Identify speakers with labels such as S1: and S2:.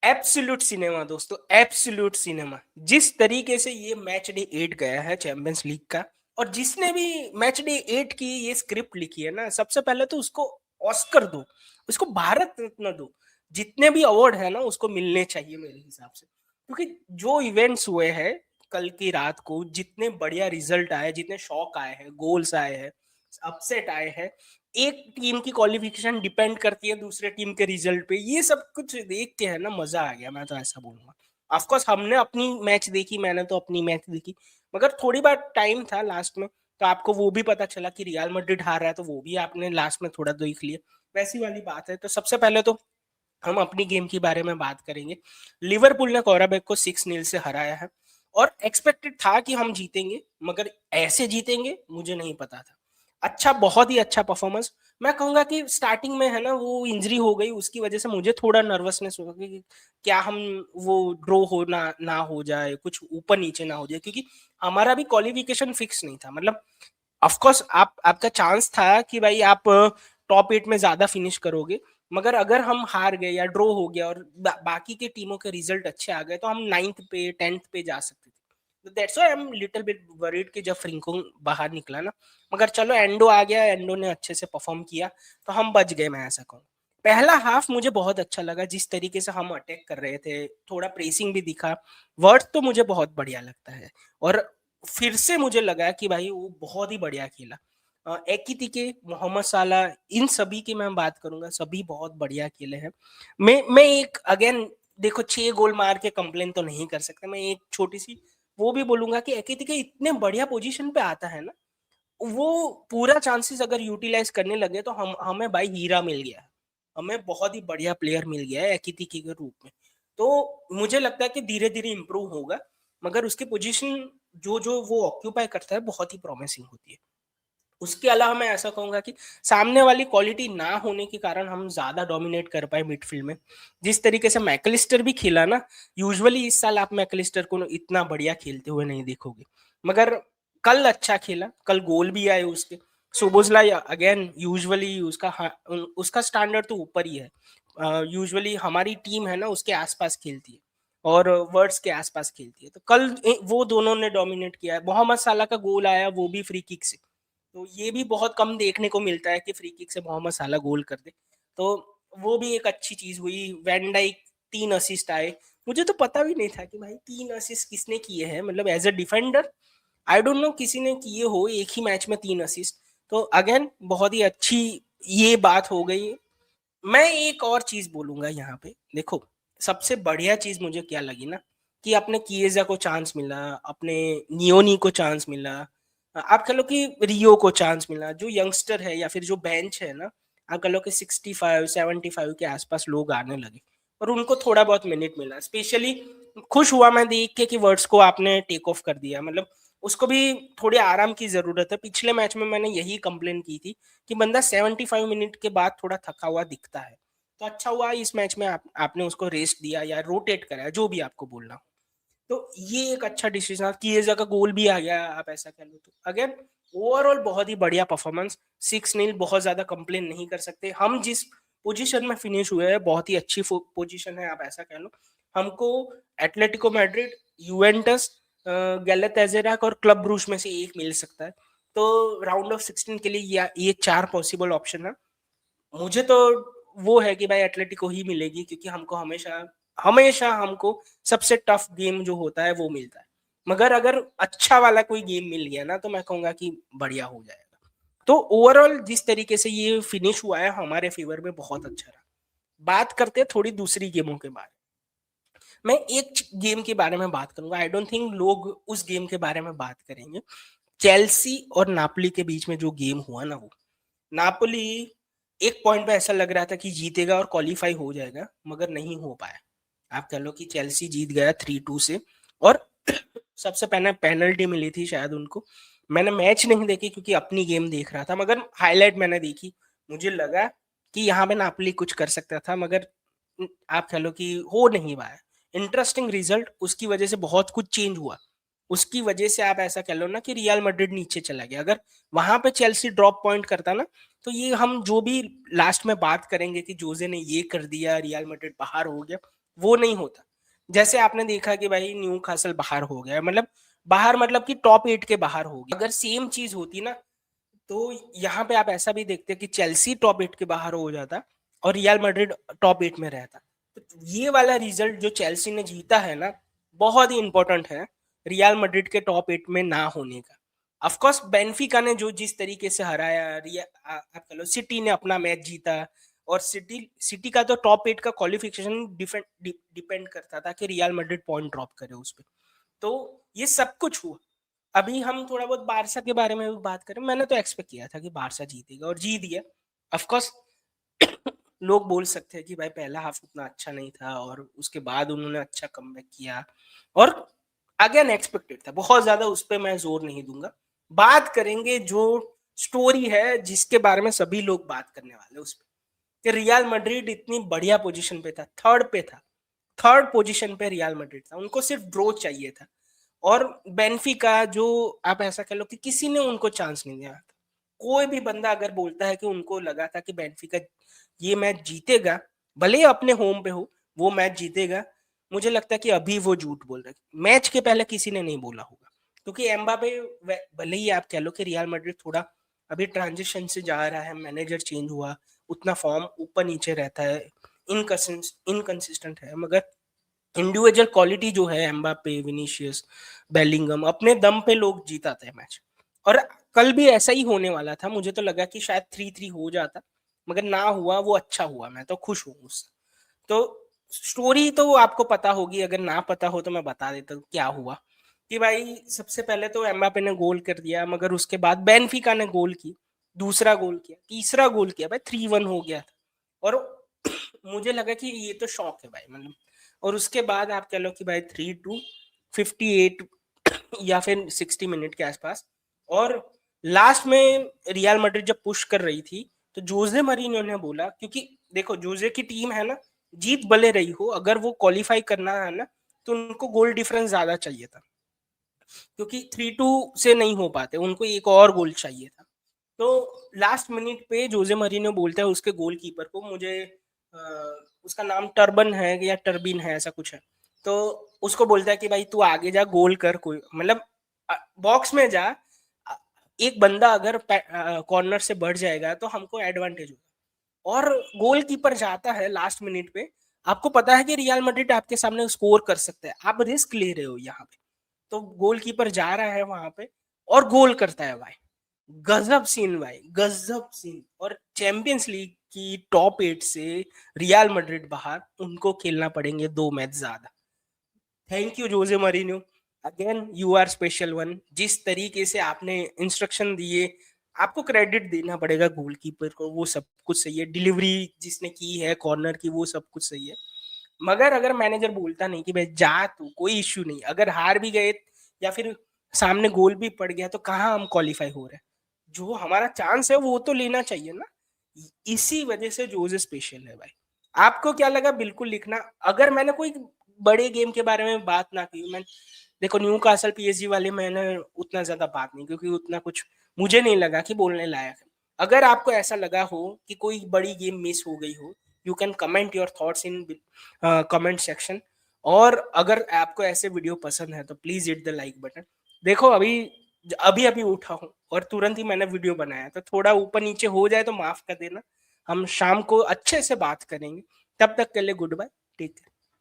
S1: Absolute cinema दोस्तों, absolute cinema. जिस तरीके से ये मैच डे 8 गया है चैंपियंस लीग का, और जिसने भी मैच डे 8 की ये स्क्रिप्ट लिखी है ना, सबसे पहले तो उसको ऑस्कर दो, उसको भारत रत्न दो। जितने भी अवार्ड है ना उसको मिलने चाहिए मेरे हिसाब से, क्योंकि जो इवेंट्स हुए हैं कल की रात को, जितने बढ़िया रिजल्ट आए, जितने शॉक आए हैं, गोल्स आए हैं, अपसेट आए हैं, एक टीम की क्वालिफिकेशन डिपेंड करती है दूसरे टीम के रिजल्ट पे, ये सब कुछ देख के है ना मजा आ गया, मैं तो ऐसा बोलूंगा। ऑफकोर्स हमने अपनी मैच देखी, मैंने तो अपनी मैच देखी, मगर थोड़ी बार टाइम था लास्ट में, तो आपको वो भी पता चला कि रियल मैड्रिड हार रहा है, तो वो भी आपने लास्ट में थोड़ा देख लिया, वैसी वाली बात है। तो सबसे पहले तो हम अपनी गेम के बारे में बात करेंगे। लिवरपूल ने कोराबेक को 6-0 से हराया है, और एक्सपेक्टेड था कि हम जीतेंगे, मगर ऐसे जीतेंगे मुझे नहीं पता था। अच्छा, बहुत ही अच्छा परफॉर्मेंस। मैं कहूंगा कि स्टार्टिंग में है ना वो इंजरी हो गई, उसकी वजह से मुझे थोड़ा नर्वसनेस हो गई कि क्या हम वो ड्रॉ हो ना हो जाए, कुछ ऊपर नीचे ना हो जाए, क्योंकि हमारा भी क्वालिफिकेशन फिक्स नहीं था। मतलब ऑफ कोर्स आपका चांस था कि भाई आप टॉप 8 में ज्यादा फिनिश करोगे, मगर अगर हम हार गए या ड्रॉ हो गया और बाकी के टीमों के रिजल्ट अच्छे आ गए, तो हम 9th पे 10th पे जा सकते थे। तो that's why I am little bit worried कि जब फ्रिंकोंग बाहर निकला ना, मगर चलो एंडो आ गया, एंडो ने अच्छे से परफॉर्म किया, तो हम बच गए, मैं ऐसा कहूँ। पहला हाफ मुझे बहुत अच्छा लगा, जिस तरीके से हम अटैक कर रहे थे, थोड़ा प्रेसिंग भी दिखा। वर्ड तो मुझे बहुत बढ़िया लगता है, और फिर से मुझे लगा कि भाई वो बहुत ही बढ़िया खेला। एकितिके, मोहम्मद साला, इन सभी की मैं बात करूंगा, सभी बहुत बढ़िया खेले हैं। मैं एक अगेन, देखो 6 गोल मार के कंप्लेन तो नहीं कर सकते, मैं एक छोटी सी वो भी बोलूंगा कि एकितिके इतने बढ़िया पोजीशन पे आता है ना, वो पूरा चांसेस अगर यूटिलाइज करने लगे तो हम हमें भाई हीरा मिल गया है, हमें बहुत ही बढ़िया प्लेयर मिल गया है एकितिके के रूप में। तो मुझे लगता है कि धीरे धीरे इंप्रूव होगा, मगर उसकी पोजीशन जो जो वो ऑक्यूपाई करता है बहुत ही प्रॉमिसिंग होती है। उसके अलावा मैं ऐसा कहूंगा कि सामने वाली क्वालिटी ना होने के कारण हम ज्यादा डोमिनेट कर पाए मिडफील्ड में। जिस तरीके से मैकलिस्टर भी खेला ना, यूजुअली इस साल आप मैकलिस्टर को इतना बढ़िया खेलते हुए नहीं देखोगे, मगर कल अच्छा खेला, कल गोल भी आए उसके। सोबोजलाई अगेन, यूजुअली उसका स्टैंडर्ड तो ऊपर ही है। यूजुअली हमारी टीम है ना उसके आसपास खेलती है, और वर्ड्स के आसपास खेलती है, तो कल वो दोनों ने डोमिनेट किया है। मोहम्मद साला का गोल आया, वो भी फ्री किक से, तो ये भी बहुत कम देखने को मिलता है कि फ्री किक से मोहम्मद साला गोल कर दे, तो वो भी एक अच्छी चीज हुई। वैन डाइक 3 असिस्ट आए, मुझे तो पता भी नहीं था कि भाई 3 असिस्ट किसने किए हैं, मतलब as a defender I don't know किसी ने किए हो एक ही मैच में 3 असिस्ट। तो अगेन बहुत ही अच्छी ये बात हो गई। मैं एक और चीज बोलूंगा यहाँ पे, देखो सबसे बढ़िया चीज मुझे क्या लगी ना, कि अपने किएजा को चांस मिला, अपने नियोनी को चांस मिला, आप कह लो कि रियो को चांस मिला, जो यंगस्टर है या फिर जो बेंच है ना, आप कह लो कि 65-75 के आसपास लोग आने लगे, और उनको थोड़ा बहुत मिनट मिला। स्पेशली खुश हुआ मैं देख के कि वर्ड्स को आपने टेक ऑफ कर दिया, मतलब उसको भी थोड़ी आराम की जरूरत है। पिछले मैच में मैंने यही कंप्लेन की थी कि बंदा 75 मिनट के बाद थोड़ा थका हुआ दिखता है, तो अच्छा हुआ इस मैच में आपने उसको रेस्ट दिया या रोटेट कराया, जो भी आपको बोलना हो। तो ये एक अच्छा डिसीजन, किएजा का गोल भी आ गया, आप ऐसा कह लो। तो अगेन ओवरऑल बहुत ही बढ़िया परफॉर्मेंस, 6-0, बहुत ज्यादा कंप्लेन नहीं कर सकते। हम जिस पोजीशन में फिनिश हुए हैं बहुत ही अच्छी पोजीशन है, आप ऐसा कह लो। हमको एटलेटिको मैड्रिड, यूवेंटस, गैलातासराय और क्लब ब्रूज में से एक मिल सकता है। तो राउंड ऑफ 16 के लिए ये 4 पॉसिबल ऑप्शन है। मुझे तो वो है कि भाई एटलेटिको ही मिलेगी, क्योंकि हमको हमेशा हमेशा हमको सबसे टफ गेम जो होता है वो मिलता है। मगर अगर अच्छा वाला कोई गेम मिल गया ना, तो मैं कहूंगा कि बढ़िया हो जाएगा। तो ओवरऑल जिस तरीके से ये फिनिश हुआ है हमारे फेवर में, बहुत अच्छा रहा। बात करते हैं थोड़ी दूसरी गेमों के बारे में। मैं एक गेम के बारे में बात करूंगा, आई डोंट थिंक लोग उस गेम के बारे में बात करेंगे। चेल्सी और नापोली के बीच में जो गेम हुआ ना, वो नापोली एक पॉइंट पे ऐसा लग रहा था कि जीतेगा और क्वालिफाई हो जाएगा, मगर नहीं हो पाया। आप कह लो कि चेल्सी जीत गया 3-2 से, और सबसे पहले पेनल्टी मिली थी शायद उनको। मैंने मैच नहीं देखी क्योंकि अपनी गेम देख रहा था, मगर हाईलाइट मैंने देखी। मुझे लगा कि यहाँ पे नापोली कुछ कर सकता था, मगर आप कह लो कि हो नहीं पाया। इंटरेस्टिंग रिजल्ट, उसकी वजह से बहुत कुछ चेंज हुआ। उसकी वजह से आप ऐसा कह लो ना कि रियल मैड्रिड नीचे चला गया। अगर वहां पे चेल्सी ड्रॉप पॉइंट करता ना, तो ये हम जो भी लास्ट में बात करेंगे कि जोजे ने ये कर दिया, रियल मैड्रिड बाहर हो गया, वो नहीं होता। जैसे आपने देखा कि भाई न्यू कासल बाहर हो गया, मतलब बाहर मतलब कि टॉप 8 के बाहर हो गया। अगर सेम चीज होती ना, तो यहाँ पे आप ऐसा भी देखते कि चेल्सी टॉप 8 के बाहर हो जाता और रियल मैड्रिड टॉप 8 में रहता। तो ये वाला रिजल्ट जो चेल्सी ने जीता है ना, बहुत ही इंपॉर्टेंट है रियल मैड्रिड के टॉप 8 में ना होने का। ऑफ कोर्स बेंफिका ने जो जिस तरीके से हराया, आप कह लो सिटी ने अपना मैच जीता, और सिटी सिटी का तो टॉप 8 का क्वालिफिकेशन डिपेंड करता था कि रियल मैड्रिड पॉइंट ड्रॉप करे उस पर। तो ये सब कुछ हुआ। अभी हम थोड़ा बहुत बारसा के बारे में भी बात करें, मैंने तो एक्सपेक्ट किया था कि बारसा जीतेगा और जीत गया। ऑफ कोर्स लोग बोल सकते हैं कि भाई पहला हाफ उतना अच्छा नहीं था और उसके बाद उन्होंने अच्छा कमबैक किया, और अगेन एक्सपेक्टेड था, बहुत ज्यादा उस पर मैं जोर नहीं दूंगा। बात करेंगे जो स्टोरी है जिसके बारे में सभी लोग बात करने वाले उस पर, कि रियल मैड्रिड इतनी बढ़िया पोजीशन पे था, थर्ड पे था, थर्ड पोजीशन पे रियल मैड्रिड था, उनको सिर्फ ड्रॉ चाहिए था। और बेंफिका जो आप ऐसा कह लो कि किसी ने उनको चांस नहीं दिया था। कोई भी बंदा अगर बोलता है कि उनको लगा था कि बेंफिका ये मैच जीतेगा, भले ही अपने होम पे हो, वो मैच जीतेगा, मुझे लगता है कि अभी वो झूठ बोल रहे हैं। मैच के पहले किसी ने नहीं बोला होगा, क्योंकि एम्बापे भले ही आप कह लो कि रियल मैड्रिड थोड़ा अभी ट्रांजिशन से जा रहा है, मैनेजर चेंज हुआ, उतना फॉर्म ऊपर नीचे रहता है, इनकंसिस्टेंट है, मगर इंडिविजुअल क्वालिटी जो है एम्बापे, विनीशियस, बेलिंगम, अपने दम पे लोग जीताते हैं मैच। और कल भी ऐसा ही होने वाला था, मुझे तो लगा कि शायद 3-3 हो जाता, मगर ना हुआ, वो अच्छा हुआ, मैं तो खुश हूँ उससे। तो स्टोरी तो आपको पता होगी, अगर ना पता हो तो मैं बता देता हूँ क्या हुआ। कि भाई सबसे पहले तो एम्बापे ने गोल कर दिया, मगर उसके बाद बेनफिका ने गोल की, दूसरा गोल किया, तीसरा गोल किया, भाई 3-1 हो गया था। और मुझे लगा कि ये तो शौक है भाई, मतलब। और उसके बाद आप कह लो कि भाई 3-2, 58 या फिर 60 मिनट के आसपास, और लास्ट में रियल मैड्रिड जब पुश कर रही थी, तो जोजे मरीनो ने बोला, क्योंकि देखो जोजे की टीम है ना, जीत भले रही हो, अगर वो क्वालिफाई करना है ना, तो उनको गोल डिफरेंस ज्यादा चाहिए था, क्योंकि 3-2 से नहीं हो पाते, उनको एक और गोल चाहिए था। तो लास्ट मिनट पे जोजे मरीनो बोलता है उसके गोलकीपर को, मुझे अ, उसका नाम टर्बन है या टर्बिन है, ऐसा कुछ है, तो उसको बोलता है कि भाई तू आगे जा, गोल कर, कोई मतलब बॉक्स में जा, एक बंदा अगर कॉर्नर से बढ़ जाएगा तो हमको एडवांटेज होगा। और गोलकीपर जाता है लास्ट मिनट पे, आपको पता है कि रियल मैड्रिड आपके सामने स्कोर कर सकता है, आप रिस्क ले रहे हो यहाँ पे, तो गोलकीपर जा रहा है वहां पे और गोल करता है भाई। गजब सीन भाई, गजब सीन। और चैंपियंस लीग की टॉप 8 से रियल मैड्रिड बाहर, उनको खेलना पड़ेंगे 2 मैच ज्यादा। Thank you Jose Marino, again you are special one. जिस तरीके से आपने इंस्ट्रक्शन दिए, आपको क्रेडिट देना पड़ेगा गोलकीपर को, वो सब कुछ सही है, डिलीवरी जिसने की है कॉर्नर की, वो सब कुछ सही है। मगर अगर मैनेजर बोलता नहीं कि भाई जा तू, कोई इश्यू नहीं, अगर हार भी गए या फिर सामने गोल भी पड़ गया, तो कहाँ हम क्वालिफाई हो रहे हैं, जो हमारा चांस है वो तो लेना चाहिए ना। इसी वजह से जोजे स्पेशल है भाई। आपको क्या लगा बिल्कुल लिखना। अगर मैंने कोई बड़े गेम के बारे में बात ना की, मैं देखो न्यू कासल पीएसजी वाले मैंने उतना ज्यादा बात नहीं, क्योंकि उतना कुछ मुझे नहीं लगा कि बोलने लायक है। अगर आपको ऐसा लगा हो कि कोई बड़ी गेम मिस हो गई हो, you can comment your thoughts in comment section. और अगर आपको ऐसे वीडियो पसंद है तो please hit the like button. देखो अभी अभी अभी उठा हूँ और तुरंत ही मैंने वीडियो बनाया, तो थोड़ा ऊपर नीचे हो जाए तो माफ कर देना। हम शाम को अच्छे से बात करेंगे, तब तक के लिए गुड बाय, टेक केयर।